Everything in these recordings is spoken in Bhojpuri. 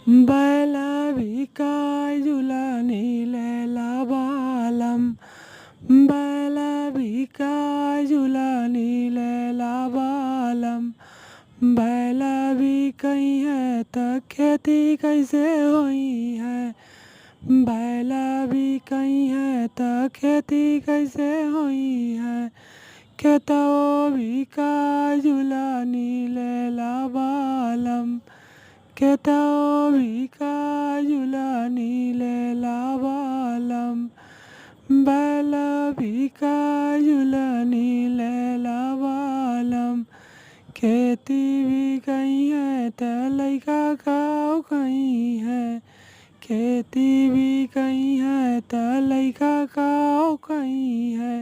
बैला बिकाय झुलानी लैला बालम। बैला बिकाय झुलानी लैला बालम। बैला बिकई है त खेती कैसे होई है। बैला बिकई है त खेती कैसे होई है। खेतओ बिकाय झुलानी लैला बालम। खेतओ बिकाय झुलानी लैला बालम। बैला बिकाय झुलानी लैला बालम। खेती बिकई है त लइका काऊ कई है। खेती बिकई है त लइका काऊ कई है।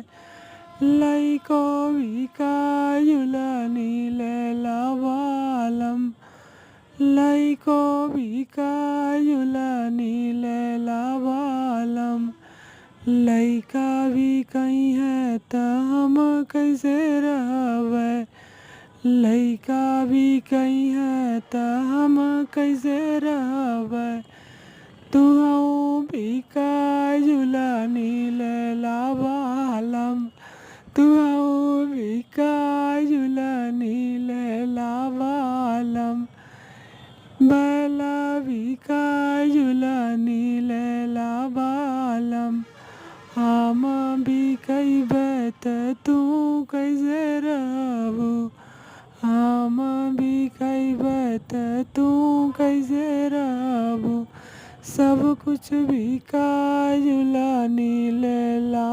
लइको बिकाय झुलानी लैला बालम। लइको बिकाय झुलानी लैला बालम। लइका बिकई है त हम कैसे रहबै। लइका बिकई है त हम कैसे रहबै। तुहू बिकाय झुलानी लैला बालम। तुहू बिकाय झुलानी लैला बालम। बैला बिकाय झुलानी लैला बालम। हम बिकैबै त तू कैसे रहबू। हम बिकैबै त तू कैसे रहबू। सब कुछ बिकाय झुलानी लैला